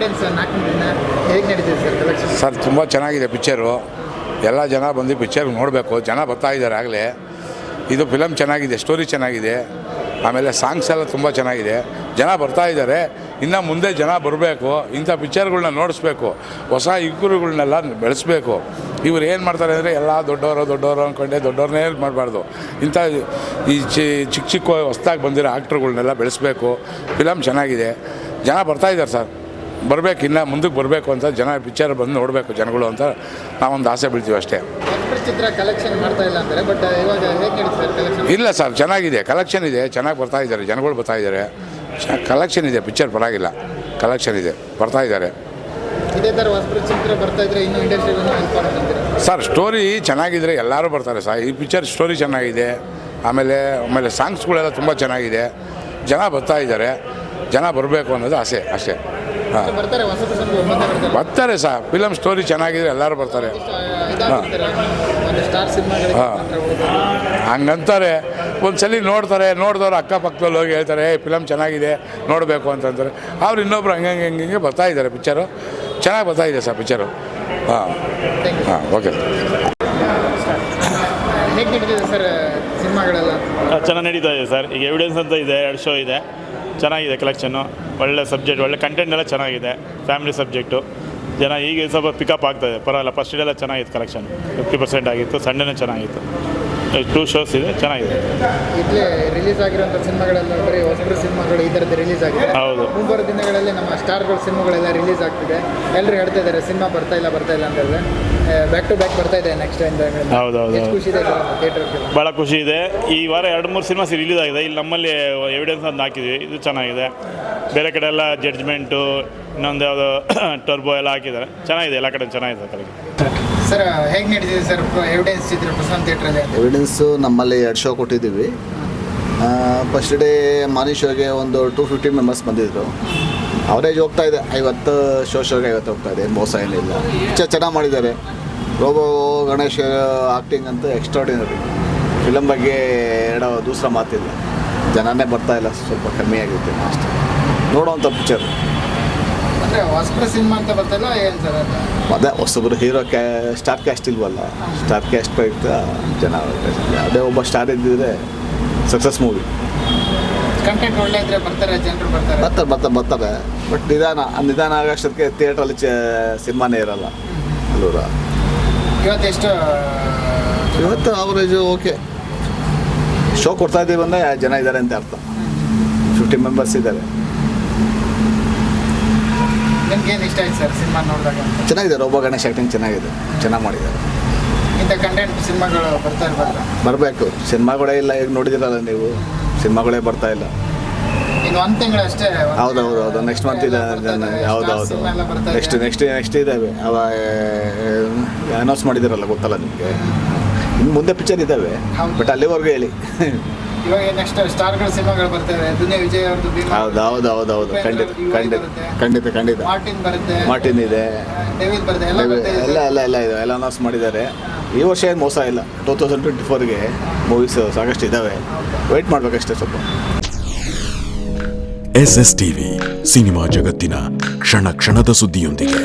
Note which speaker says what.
Speaker 1: Evidence 4 ದಿನ ಹೇಗೆ ನಡೀತಿದೆ ಸರ್ ಕಲೆಕ್ಷನ್?
Speaker 2: ಸರ್ ತುಂಬ ಚೆನ್ನಾಗಿದೆ ಪಿಕ್ಚರು. ಎಲ್ಲ ಜನ ಬಂದು ಪಿಕ್ಚರ್ ನೋಡಬೇಕು. ಜನ ಬರ್ತಾ ಇದ್ದಾರೆ ಆಗಲೇ. ಇದು ಫಿಲಮ್ ಚೆನ್ನಾಗಿದೆ, ಸ್ಟೋರಿ ಚೆನ್ನಾಗಿದೆ, ಆಮೇಲೆ ಸಾಂಗ್ಸ್ ಎಲ್ಲ ತುಂಬ ಚೆನ್ನಾಗಿದೆ. ಜನ ಬರ್ತಾ ಇದ್ದಾರೆ. ಇನ್ನು ಮುಂದೆ ಜನ ಬರಬೇಕು, ಇಂಥ ಪಿಕ್ಚರ್ಗಳ್ನ ನೋಡಿಸ್ಬೇಕು, ಹೊಸ ಯುವಕರುಗಳ್ನೆಲ್ಲ ಬೆಳೆಸಬೇಕು. ಇವ್ರು ಏನು ಮಾಡ್ತಾರೆ ಅಂದರೆ ಎಲ್ಲ ದೊಡ್ಡವರು ಅಂದ್ಕೊಂಡೆ ದೊಡ್ಡವ್ರನ್ನೇ ಮಾಡಬಾರ್ದು. ಇಂಥ ಈ ಚಿಕ್ಕ ಹೊಸ್ದಾಗಿ ಬಂದಿರೋ ಆ್ಯಕ್ಟ್ರುಗಳ್ನೆಲ್ಲ ಬೆಳೆಸಬೇಕು. ಫಿಲಮ್ ಚೆನ್ನಾಗಿದೆ, ಜನ ಬರ್ತಾಯಿದ್ದಾರೆ ಸರ್. ಬರಬೇಕು, ಇನ್ನು ಮುಂದಕ್ಕೆ ಬರಬೇಕು ಅಂತ ಜನ ಪಿಕ್ಚರ್ ಬಂದು ನೋಡಬೇಕು ಜನಗಳು ಅಂತ ನಾವೊಂದು ಆಸೆ ಬೀಳ್ತೀವಿ ಅಷ್ಟೇ.
Speaker 1: ಚಿತ್ರ ಕಲೆಕ್ಷನ್ ಮಾಡ್ತಾ ಇಲ್ಲ ಅಂತಾರೆ, ಬಟ್ ಇವಾಗ ಹೇಗೆ ನಡೀತಿದೆ ಸರ್?
Speaker 2: ಇಲ್ಲ ಸರ್, ಚೆನ್ನಾಗಿದೆ, ಕಲೆಕ್ಷನ್ ಇದೆ, ಚೆನ್ನಾಗಿ ಬರ್ತಾ ಇದ್ದಾರೆ, ಜನಗಳು ಬರ್ತಾ ಇದ್ದಾರೆ. ಕಲೆಕ್ಷನ್ ಇದೆ, ಪಿಕ್ಚರ್ ಪರವಾಗಿಲ್ಲ, ಕಲೆಕ್ಷನ್ ಇದೆ, ಬರ್ತಾ ಇದ್ದಾರೆ.
Speaker 1: ಇದೇ ಥರ ಹೊಸಬ್ರ ಚಿತ್ರ ಬರ್ತಾ ಇದ್ರೆ ಇನ್ನೂ ಇಂಡಸ್ಟ್ರಿಗೆ ಹೆಲ್ಪ್ ಮಾಡ್ತಿದ್ದೀರಾ
Speaker 2: ಸರ್? ಸ್ಟೋರಿ ಚೆನ್ನಾಗಿದ್ರೆ ಎಲ್ಲರೂ ಬರ್ತಾರೆ ಸರ್. ಈ ಪಿಕ್ಚರ್ ಸ್ಟೋರಿ ಚೆನ್ನಾಗಿದೆ, ಆಮೇಲೆ ಸಾಂಗ್ಸ್ಗಳೆಲ್ಲ ತುಂಬ ಚೆನ್ನಾಗಿದೆ. ಜನ ಬರ್ತಾ ಇದ್ದಾರೆ, ಜನ ಬರಬೇಕು ಅನ್ನೋದು ಆಸೆ ಅಷ್ಟೇ. ಹಾಂ, ಬರ್ತಾರೆ ಸರ್. ಫಿಲಮ್ ಸ್ಟೋರಿ ಚೆನ್ನಾಗಿದ್ರೆ ಎಲ್ಲರೂ ಬರ್ತಾರೆ. ಹಾಂ, ಹಂಗಂತಾರೆ. ಒಂದ್ಸಲಿ ನೋಡ್ತಾರೆ, ನೋಡಿದವ್ರು ಅಕ್ಕಪಕ್ಕದಲ್ಲಿ ಹೋಗಿ ಹೇಳ್ತಾರೆ ಫಿಲಮ್ ಚೆನ್ನಾಗಿದೆ ನೋಡಬೇಕು ಅಂತಂತಾರೆ. ಅವ್ರು ಇನ್ನೊಬ್ರು ಹಂಗೆ ಬರ್ತಾ ಇದ್ದಾರೆ. ಪಿಕ್ಚರು ಚೆನ್ನಾಗಿ ಬರ್ತಾ ಇದೆ ಸರ್ ಪಿಕ್ಚರು. ಹಾಂ ಹಾಂ, ಓಕೆ.
Speaker 1: ಹೇಗೆ ನಡೀತಿದೆ ಸರ್ ಸಿನಿಮಾಗಳೆಲ್ಲ?
Speaker 3: ಚೆನ್ನಾಗಿ ನಡೀತಾ ಇದೆ ಸರ್. ಈಗ ಎವಿಡೆನ್ಸ್ ಅಂತ ಇದೆ, 2 ಶೋ ಇದೆ, ಚೆನ್ನಾಗಿದೆ ಕಲೆಕ್ಷನ್ನು. ಒಳ್ಳೆ ಸಬ್ಜೆಕ್ಟ್, ಒಳ್ಳೆ ಕಂಟೆಂಟ್ ಎಲ್ಲ ಚೆನ್ನಾಗಿದೆ. Family subject. ಜನ ಈಗ ಸ್ವಲ್ಪ ಪಿಕಪ್ ಆಗ್ತಾಯಿದೆ, ಪರವಾಗಿಲ್ಲ. ಫಸ್ಟ್ ಡೇಲ್ಲ ಚೆನ್ನಾಗಿತ್ತು ಕಲೆಕ್ಷನ್, 50% ಆಗಿತ್ತು. ಸಂಡೇನೂ ಚೆನ್ನಾಗಿತ್ತು. 2 ಶೋಸ್ ಇದೆ, ಚೆನ್ನಾಗಿದೆ.
Speaker 1: ಇಲ್ಲೇ ರಿಲೀಸ್ ಆಗಿರುವಂಥ ಸಿನಿಮಾಗಳೆಲ್ಲ ಬರೀ ಹೊಸಬ್ರ ಸಿನಿಮಾಗಳು ಈ ಥರದ್ದು ರಿಲೀಸ್ ಆಗಿದೆ.
Speaker 3: ಹೌದು,
Speaker 1: ಮುಂಬರುವ ದಿನಗಳಲ್ಲಿ ನಮ್ಮ ಸ್ಟಾರ್ಗಳ ಸಿನಿಮಾಗಳೆಲ್ಲ ರಿಲೀಸ್ ಆಗ್ತಿದೆ. ಎಲ್ಲರೂ ಹೇಳ್ತಾ ಇದ್ದಾರೆ ಸಿನಿಮಾ ಬರ್ತಾ ಇಲ್ಲ ಅಂತ ಹೇಳಿದ್ರೆ ಬ್ಯಾಕ್ ಟು ಬ್ಯಾಕ್ ಬರ್ತಾ ಇದೆ ನೆಕ್ಸ್ಟ್ ಟೈಮ್.
Speaker 3: ಹೌದು,
Speaker 1: ಖುಷಿ ಇದೆ ಥಿಯೇಟರ್ಗೆ?
Speaker 3: ಭಾಳ ಖುಷಿ ಇದೆ. ಈ ವಾರ 2-3 ಸಿನಿಮಾಸ್ ರಿಲೀಸ್ ಆಗಿದೆ. ಇಲ್ಲಿ ನಮ್ಮಲ್ಲಿ ಎವಿಡೆನ್ಸ್ ಅಂತ ಹಾಕಿದ್ವಿ, ಇದು ಚೆನ್ನಾಗಿದೆ. ಬೇರೆ ಕಡೆ ಎಲ್ಲ ಜಡ್ಜ್ಮೆಂಟು, ಇನ್ನೊಂದು ಯಾವುದೋ ಟರ್ಬೋ ಎಲ್ಲ ಹಾಕಿದ್ದಾರೆ. ಚೆನ್ನಾಗಿದೆ, ಎಲ್ಲ ಕಡೆ ಚೆನ್ನಾಗಿದೆ ಕಡೆಗೆ.
Speaker 1: ಸರ್ ಹೇಗೆ ನಡೀತಿದೆ ಸರ್ ಎವಿಡೆನ್ಸ್ ಚಿತ್ರ ಪ್ರಶಾಂತ್ ಥಿಯೇಟ್ರಲ್ಲಿ?
Speaker 4: ಎವಿಡೆನ್ಸು ನಮ್ಮಲ್ಲಿ 2 ಶೋ ಕೊಟ್ಟಿದ್ದೀವಿ. ಫಸ್ಟ್ ಡೇ ಮಾರ್ನಿಂಗ್ ಶೋಗೆ ಒಂದು 250 ಮೆಂಬರ್ಸ್ ಬಂದಿದ್ದರು. ಅವರೇಜ್ ಹೋಗ್ತಾ ಇದೆ 50 ಶೋಗೆ 50 ಹೋಗ್ತಾ ಇದೆ, ಮೋಸ ಏನಿಲ್ಲ. ಚೆನ್ನಾಗಿ ಮಾಡಿದ್ದಾರೆ. ರೋಬೋ ಗಣೇಶ್ ಆ್ಯಕ್ಟಿಂಗ್ ಅಂತೂ ಎಕ್ಸ್ಟ್ರಾರ್ಡಿನರಿ. ಫಿಲಮ್ ಬಗ್ಗೆ ದೂಸರ ಮಾತಿಲ್ಲ. ಜನನೇ ಬರ್ತಾ ಇಲ್ಲ, ಸ್ವಲ್ಪ ಕಮ್ಮಿ ಆಗುತ್ತೆ ಅಷ್ಟೇ. ನೋಡೋವಂಥ ಪಿಕ್ಚರ್.
Speaker 1: ಅಂದರೆ ಹೊಸಬ್ರ ಸಿನಿಮಾ ಅಂತ ಬರ್ತಾಯಿಲ್ಲ ಏನು ಸರ್?
Speaker 4: ಅದೇ ಹೊಸಬ್ರು ಹೀರೋ ಸ್ಟಾರ್ ಕ್ಯಾಸ್ಟ್ ಇಲ್ವಲ್ಲ. ಸ್ಟಾರ್ ಕ್ಯಾಸ್ಟ್ ಪ್ರಯುಕ್ತ ಜನ ಅದೇ ಒಬ್ಬ ಸ್ಟಾರ್ ಇದ್ದಿದ್ರೆ ಸಕ್ಸಸ್ ಮೂವಿ.
Speaker 1: ಕಂಟೆಂಟ್ ಒಳ್ಳೆ ಇದ್ರೆ ಬರ್ತಾರೆ, ಜನರು
Speaker 4: ಬರ್ತಾರೆ. ಬಟ್ ನಿಧಾನ ಆಗೋಷ್ಟಕ್ಕೆ ಥಿಯೇಟ್ರಲ್ಲಿ ಸಿನಿಮಾನೇ ಇರಲ್ಲ ಅಲ್ಲೂರ. ಇವತ್ತು ಅವರೇಜು ಓಕೆ. ಶೋ ಕೊಡ್ತಾ ಇದ್ದೀವಿ ಅಂದರೆ ಜನ ಇದ್ದಾರೆ ಅಂತ ಅರ್ಥ. 50 ಮೆಂಬರ್ಸ್ ಇದ್ದಾರೆ.
Speaker 1: ನಿಮ್ಗೇನು ಇಷ್ಟ ಆಯ್ತು ಸರ್ ಸಿನಿಮಾ ನೋಡಿದಾಗ?
Speaker 4: ಚೆನ್ನಾಗಿದೆ. ರೋಬೋ ಗಣೇಶ್ ಆ್ಯಕ್ಟಿಂಗ್ ಚೆನ್ನಾಗಿದೆ, ಚೆನ್ನಾಗಿ ಮಾಡಿದ್ದಾರೆ.
Speaker 1: ಇಂಥ ಕಂಟೆಂಟ್ ಸಿನಿಮಾಗಳು ಬರ್ತಾ ಇರ್ಬಾರ್ದು?
Speaker 4: ಬರಬೇಕು. ಸಿನಿಮಾಗಳೇ ಇಲ್ಲ, ಈಗ ನೋಡಿದಿರಲ್ಲ ನೀವು, ಸಿನಿಮಾಗಳೇ ಬರ್ತಾ ಇಲ್ಲ.
Speaker 1: ಇನ್ನು 1 ತಿಂಗಳು ಅಷ್ಟೇ.
Speaker 4: ಹೌದು, ನೆಕ್ಸ್ಟ್ ಮಂತ್ ಇದೆ. ಹೌದು, ನೆಕ್ಸ್ಟ್ ಇದ್ದಾವೆ. ಅವ ಅನೌನ್ಸ್ ಮಾಡಿದಿರಲ್ಲ, ಗೊತ್ತಲ್ಲ ನಿಮಗೆ. ಇನ್ನು ಮುಂದೆ ಪಿಕ್ಚರ್ ಇದ್ದಾವೆ, ಬಟ್ ಅಲ್ಲಿವರೆಗೂ ಹೇಳಿ.
Speaker 1: ಇವಾಗ ನೆಕ್ಸ್ಟ್ ಸ್ಟಾರ್ಗಳ ಸಿನಿಮಾಗಳು ಬರ್ತವೆ. ದುನಿಯಾ ವಿಜಯ್ ಅವ್ರದ್ದು.
Speaker 4: ಹೌದು. ಖಂಡಿತ. ಮಾರ್ಟಿನ್ ಇದೆ, ಎಲ್ಲ ಅನೌನ್ಸ್ ಮಾಡಿದ್ದಾರೆ. ಈ ವರ್ಷ ಏನು ಮೋಸ ಇಲ್ಲ. 2024ಗೆ ಮೂವೀಸ್ ಸಾಕಷ್ಟು ಇದ್ದಾವೆ. ವೆಯ್ಟ್ ಮಾಡಬೇಕಷ್ಟೇ ಸ್ವಲ್ಪ.
Speaker 5: SS TV ಸಿನಿಮಾ ಜಗತ್ತಿನ ಕ್ಷಣ ಕ್ಷಣದ ಸುದ್ದಿಯೊಂದಿಗೆ.